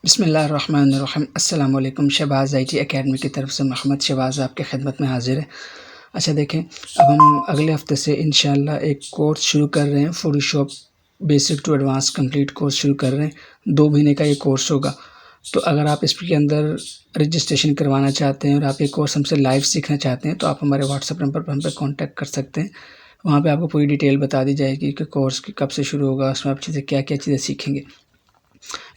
बिस्मिल्लाहिर्रहमानिर्रहीम। अस्सलाम वालेकुम। शहबाज़ IT एकेडमी की तरफ से मोहम्मद शहबाज़ आपके खिदमत में हाज़िर है। अच्छा देखें, अब हम अगले हफ़्ते से इंशाअल्लाह एक कोर्स शुरू कर रहे हैं, Photoshop basic to advance complete course शुरू कर रहे हैं। 2 महीने का ये कोर्स होगा। तो अगर आप इसके अंदर रजिस्ट्रेशन करवाना चाहते हैं और आप ये कोर्स हमसे लाइव सीखना चाहते हैं, तो आप हमारे व्हाट्सएप नंबर पर हम पे कॉन्टैक्ट कर सकते हैं। वहाँ पे आपको पूरी डिटेल बता दी जाएगी कि कोर्स कब से शुरू होगा, उसमें आप चीज़ें क्या-क्या चीज़ें सीखेंगे।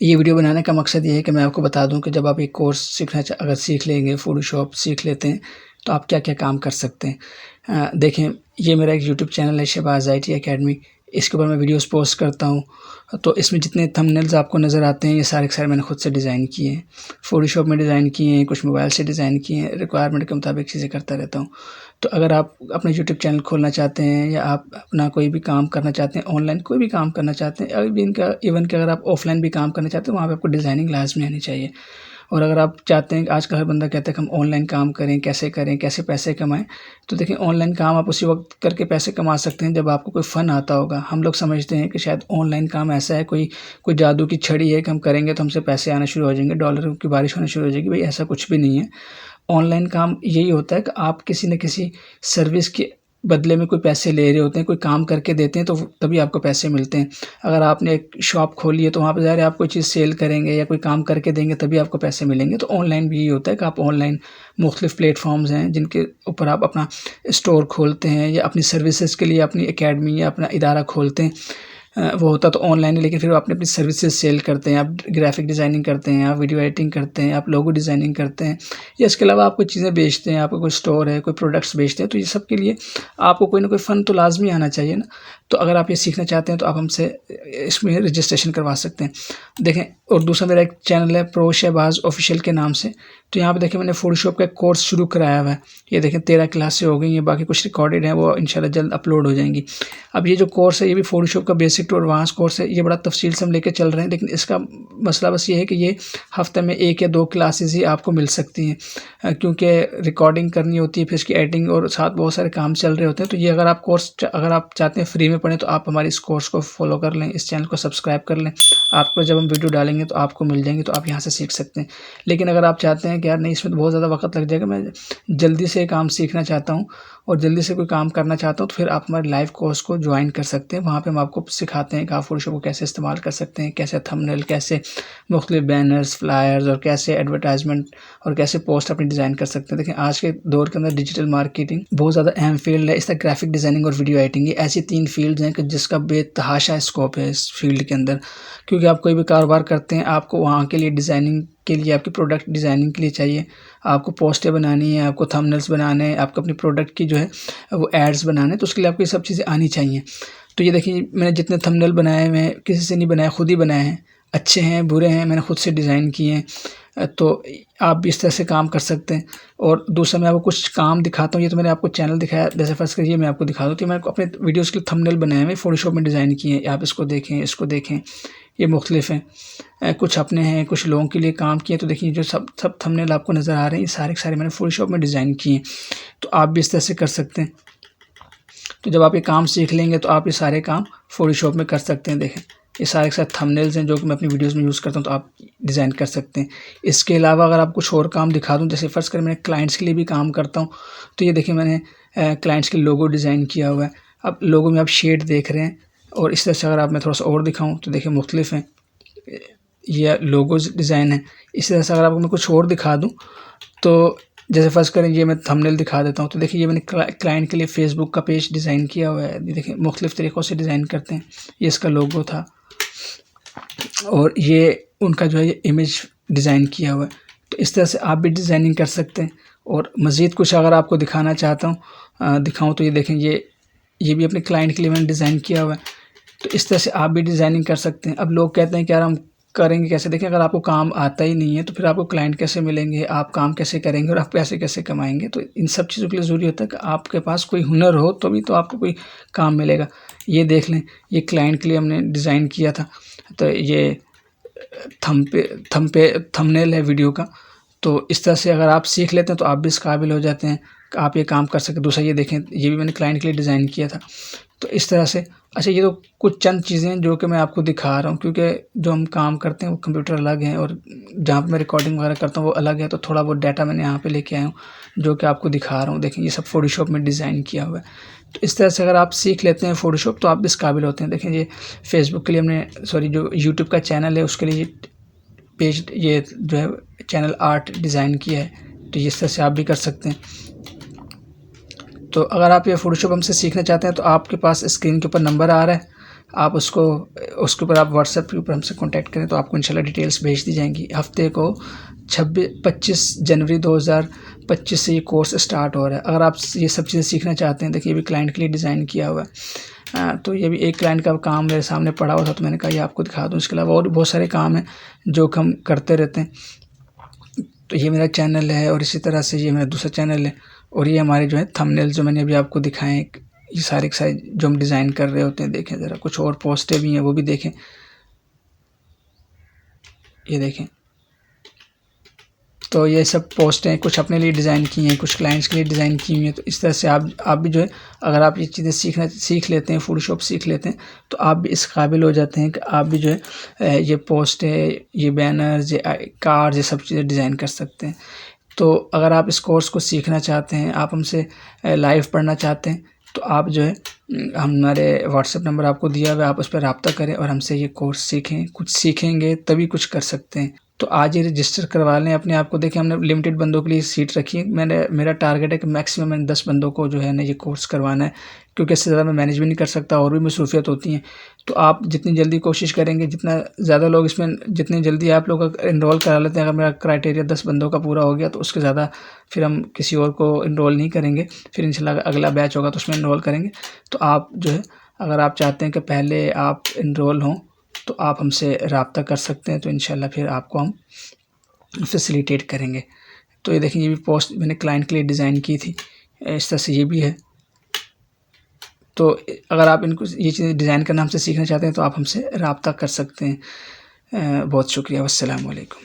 ये वीडियो बनाने का मकसद ये है कि मैं आपको बता दूं कि जब आप एक कोर्स अगर सीख लेंगे, फ़ोटोशॉप सीख लेते हैं, तो आप क्या-क्या काम कर सकते हैं। देखें, ये मेरा एक यूट्यूब चैनल है शहबाज़ IT एकेडमी। इसके ऊपर मैं वीडियोस पोस्ट करता हूँ। तो इसमें जितने थंबनेल्स आपको नज़र आते हैं, ये सारे के सारे मैंने खुद से डिज़ाइन किए हैं। फ़ोटोशॉप में डिज़ाइन किए हैं, कुछ मोबाइल से डिज़ाइन किए हैं, रिक्वायरमेंट के मुताबिक चीज़ें करता रहता हूँ। तो अगर आप अपना यूट्यूब चैनल खोलना चाहते हैं या आप अपना कोई भी काम करना चाहते हैं, ऑनलाइन कोई भी काम करना चाहते हैं, इवन कि अगर आप ऑफ़लाइन भी काम करना चाहते हैं, वहाँ पे आपको डिज़ाइनिंग लाज़मी आनी चाहिए। और अगर आप चाहते हैं कि आजकल हर बंदा कहता है कि हम ऑनलाइन काम करें, कैसे पैसे कमाएँ। तो देखिए, ऑनलाइन काम आप उसी वक़्त करके पैसे कमा सकते हैं जब आपको कोई फ़न आता होगा। हम लोग समझते हैं कि शायद ऑनलाइन काम ऐसा है, कोई जादू की छड़ी है कि हम करेंगे तो हमसे पैसे आना शुरू हो जाएँगे, डॉलरों की बारिश होनी शुरू हो जाएगी। भई ऐसा कुछ भी नहीं है। ऑनलाइन काम यही होता है कि आप किसी न किसी सर्विस के बदले में कोई पैसे ले रहे होते हैं, कोई काम करके देते हैं, तो तभी आपको पैसे मिलते हैं। अगर आपने एक शॉप खोली है तो वहाँ पे ज़ाहिर है आप कोई चीज़ सेल करेंगे या कोई काम करके देंगे तभी आपको पैसे मिलेंगे। तो ऑनलाइन भी यही होता है कि आप ऑनलाइन मुख्तलिफ़ प्लेटफ़ॉर्म्स हैं जिनके ऊपर आप अपना स्टोर खोलते हैं या अपनी सर्विसेज़ के लिए अपनी अकेडमी या अपना इदारा खोलते हैं। वो होता तो ऑनलाइन है, लेकिन फिर वो अपनी सर्विसेज़ सेल करते हैं। आप ग्राफ़िक डिज़ाइनिंग करते हैं, आप वीडियो एडिटिंग करते हैं, आप लोगो डिज़ाइनिंग करते हैं या इसके अलावा आप कोई चीज़ें बेचते हैं, आपका कोई स्टोर है, कोई प्रोडक्ट्स बेचते हैं, तो ये सब के लिए आपको कोई ना कोई फ़न तो लाज़मी आना चाहिए ना। तो अगर आप ये सीखना चाहते हैं तो आप हमसे इसमें रजिस्ट्रेशन करवा सकते हैं। देखें, और दूसरा मेरा एक चैनल है प्रो शहबाज़ ऑफ़िशियल के नाम से। तो यहाँ पे देखिए, मैंने फ़ोटोशॉप का एक कोर्स शुरू कराया हुआ है। ये देखें, 13 क्लासें हो गई हैं, बाकी कुछ रिकॉर्डेड हैं, वो इंशाल्लाह जल्द अपलोड हो जाएँगी। अब ये जो कोर्स है, ये भी फ़ोटोशॉप का बेसिक टू एडवांस कोर्स है। ये बड़ा तफ़सील से हम लेके चल रहे हैं, लेकिन इसका मसला बस ये है कि ये हफ़्ते में 1 या 2 क्लासेज़ ही आपको मिल सकती हैं, क्योंकि रिकॉर्डिंग करनी होती है, फिर इसकी एडिटिंग और साथ बहुत सारे काम चल रहे होते हैं। तो ये अगर आप चाहते हैं फ्री में पढ़ें, तो आप हमारे इस कोर्स को फ़ॉलो कर लें, इस चैनल को सब्सक्राइब कर लें। आपको जब हम वीडियो डालेंगे तो आपको मिल जाएँगी, तो आप यहाँ से सीख सकते हैं। लेकिन अगर आप चाहते हैं कि यार नहीं, इसमें तो बहुत ज़्यादा वक़्त लग जाएगा, मैं जल्दी से काम सीखना चाहता हूँ और जल्दी से कोई काम करना चाहता हूँ, तो फिर आप हमारे लाइव कोर्स को ज्वाइन कर सकते हैं। वहाँ पे हम आपको सिखाते हैं कि आप फ़ोटोशॉप को कैसे इस्तेमाल कर सकते हैं, कैसे थंबनेल, कैसे मुख्तलिफ़ बैनर्स, फ्लायर्स और कैसे एडवर्टाइज़मेंट और कैसे पोस्ट अपनी डिज़ाइन कर सकते हैं। देखिए, आज के दौर के अंदर डिजिटल मार्केटिंग बहुत ज़्यादा अहम फ़ील्ड है। इस तरह ग्राफ़िक डिज़ाइनिंग और वीडियो एडिटिंग, ये ऐसी 3 फ़ील्ड्स हैं कि जिसका बेतहाशा स्कोप है इस फ़ील्ड के अंदर। क्योंकि आप कोई भी कारोबार करते हैं, आपको वहाँ के लिए डिज़ाइनिंग के लिए, आपकी प्रोडक्ट डिज़ाइनिंग के लिए चाहिए। आपको पोस्टें बनानी है, आपको थंबनेल्स बनाने हैं, आपको अपनी प्रोडक्ट की जो है वो एड्स बनाने हैं, तो उसके लिए आपको ये सब चीज़ें आनी चाहिए। तो ये देखिए, मैंने जितने थंबनेल बनाए हैं, मैं किसी से नहीं बनाए, खुद ही बनाए हैं। अच्छे हैं, बुरे हैं, मैंने खुद से डिज़ाइन किए हैं। तो आप भी इस तरह से काम कर सकते हैं। और दूसरा, मैं आपको कुछ काम दिखाता हूँ। ये तो मैंने आपको चैनल दिखाया, जैसे फ़र्ज़ करिए मैं आपको दिखा दूँ कि मैंने अपने वीडियोज़ के लिए थंबनेल बनाए हुए फ़ोटोशॉप में डिज़ाइन किए हैं। आप इसको देखें, इसको देखें, ये मुख्तलिफ़ हैं। कुछ अपने हैं, कुछ लोगों के लिए काम किए। तो देखिए, जो सब सब थंबनेल आपको नज़र आ रहे हैं, ये सारे के सारे मैंने फ़ोटोशॉप में डिज़ाइन किए हैं। तो आप भी इस तरह से कर सकते हैं। तो जब आप ये काम सीख लेंगे तो आप ये सारे काम फ़ोटोशॉप में कर सकते हैं। देखें, ये सारे के सारे थंबनेल्स हैं जो कि मैं अपनी वीडियोज़ में यूज़ करता हूँ, तो आप डिज़ाइन कर सकते हैं। इसके अलावा अगर आप कुछ और काम दिखा दूँ, जैसे फ़र्ज़ करें मैं क्लाइंट्स के लिए भी काम करता हूँ, तो ये देखिए, मैंने क्लाइंट्स के लोगो डिज़ाइन किया हुआ है। अब लोगो में आप शेड देख रहे हैं, और इस तरह से अगर आप मैं थोड़ा-सा और दिखाऊँ तो देखिए मुख्तलिफ़ हैं। ये लोगोज़ डिज़ाइन है। इसी तरह से अगर आपको मैं कुछ और दिखा दूँ, तो जैसे फ़र्ज़ करें ये मैं थंबनेल दिखा देता हूँ, तो देखिए, ये मैंने क्लाइंट के लिए फ़ेसबुक का पेज डिज़ाइन किया हुआ है। ये देखिए, मुख्तलिफ़ तरीक़ों से डिज़ाइन करते हैं। ये इसका लोगो था, और ये उनका जो है ये इमेज डिज़ाइन किया हुआ है। तो इस तरह से आप भी डिज़ाइनिंग कर सकते हैं। और मज़ीद कुछ अगर आपको दिखाना चाहता हूँ, दिखाऊँ, तो ये देखें, ये भी अपने क्लाइंट के लिए मैंने डिज़ाइन किया हुआ है। तो इस तरह से आप भी डिज़ाइनिंग कर सकते हैं। अब लोग कहते हैं कि यार हम करेंगे कैसे? देखिए, अगर आपको काम आता ही नहीं है तो फिर आपको क्लाइंट कैसे मिलेंगे, आप काम कैसे करेंगे और आप पैसे कैसे कमाएँगे? तो इन सब चीज़ों के लिए ज़रूरी होता है कि आपके पास कोई हुनर हो, तभी तो आपको कोई काम मिलेगा। ये देख लें, ये क्लाइंट के लिए हमने डिज़ाइन किया था। तो ये थंबनेल है वीडियो का। तो इस तरह से अगर आप सीख लेते हैं तो आप भी इस काबिल हो जाते हैं कि आप ये काम कर सकें। दूसरा, ये देखें, ये भी मैंने क्लाइंट के लिए डिज़ाइन किया था। तो इस तरह से अच्छा, ये तो कुछ चंद चीज़ें हैं जो कि मैं आपको दिखा रहा हूँ, क्योंकि जो हम काम करते हैं वो कंप्यूटर अलग हैं और जहाँ पे मैं रिकॉर्डिंग वगैरह करता हूँ वो अलग है। तो थोड़ा बहुत डाटा मैंने यहाँ पे लेके आया हूँ जो कि आपको दिखा रहा हूँ। देखें ये सब फ़ोटोशॉप में डिज़ाइन किया हुआ है। तो इस तरह से अगर आप सीख लेते हैं फ़ोटोशॉप तो आप भी इस काबिल होते हैं। देखें ये फेसबुक के लिए हमने जो यूट्यूब का चैनल है उसके लिए पेज ये जो है चैनल आर्ट डिज़ाइन किया है। तो इस तरह से आप भी कर सकते हैं। तो अगर आप ये फ़ोटोशॉप हमसे सीखना चाहते हैं तो आपके पास स्क्रीन के ऊपर नंबर आ रहा है, आप उसके ऊपर आप व्हाट्सएप के ऊपर हमसे कॉन्टैक्ट करें तो आपको इंशाल्लाह डिटेल्स भेज दी जाएंगी। हफ्ते को 25 जनवरी 2025 से ये कोर्स स्टार्ट हो रहा है। अगर आप ये सब चीज़ें सीखना चाहते हैं, देखिए ये भी क्लाइंट के लिए डिज़ाइन किया हुआ है। तो ये भी एक क्लाइंट का काम मेरे सामने पड़ा हुआ था तो मैंने कहा ये आपको दिखा दूँ। इसके अलावा और भी बहुत सारे काम हैं जो हम करते रहते हैं। तो ये मेरा चैनल है और इसी तरह से ये मेरा दूसरा चैनल है और ये हमारे जो है थंबनेल जो मैंने अभी आपको दिखाए हैं, ये सारे के सारे जो हम डिज़ाइन कर रहे होते हैं। देखें ज़रा, कुछ और पोस्टें भी हैं वो भी देखें, ये देखें। तो ये सब पोस्टें कुछ अपने लिए डिज़ाइन की हैं, कुछ क्लाइंट्स के लिए डिज़ाइन की हुई हैं। तो इस तरह से आप भी जो है अगर आप ये चीज़ें सीख लेते हैं, फ़ोटोशॉप सीख लेते हैं तो आप भी इस काबिल हो जाते हैं कि आप भी जो है ये पोस्टें, ये बैनर्स, ये कार्ड्स, ये सब चीज़ें डिज़ाइन कर सकते हैं। तो अगर आप इस कोर्स को सीखना चाहते हैं, आप हमसे लाइव पढ़ना चाहते हैं तो आप जो है हमारे व्हाट्सएप नंबर आपको दिया हुआ है, आप उस पर रब्ता करें और हमसे ये कोर्स सीखें। कुछ सीखेंगे तभी कुछ कर सकते हैं। तो आज ही रजिस्टर करवा लें अपने आप को। देखिए हमने लिमिटेड बंदों के लिए सीट रखी है। मेरा टारगेट है कि मैक्सिमम मैंने 10 बंदों को जो है ना ये कोर्स करवाना है, क्योंकि इससे ज़्यादा मैं मैनेज भी नहीं कर सकता और भी मसरूफियत होती हैं। तो आप जितनी जल्दी कोशिश करेंगे, जितना ज़्यादा लोग इसमें जितनी जल्दी आप लोग इनरोल करा लेते हैं, अगर मेरा क्राइटेरिया 10 बंदों का पूरा हो गया तो उसके ज़्यादा फिर हम किसी और को इनरोल नहीं करेंगे। फिर इंशाल्लाह अगला बैच होगा तो उसमें इनरोल करेंगे। तो आप जो है अगर आप चाहते हैं कि पहले आप इनरोल हों तो आप हमसे रब्ता कर सकते हैं, तो इंशाल्लाह फिर आपको हम फैसिलिटेट करेंगे। तो ये देखिए ये भी पोस्ट मैंने क्लाइंट के लिए डिज़ाइन की थी, इस तरह से ये भी है। तो अगर आप इनको ये चीज़ें डिज़ाइन करना हमसे सीखना चाहते हैं तो आप हमसे रब्ता कर सकते हैं। बहुत शुक्रिया। वस्सलाम वालेकुम।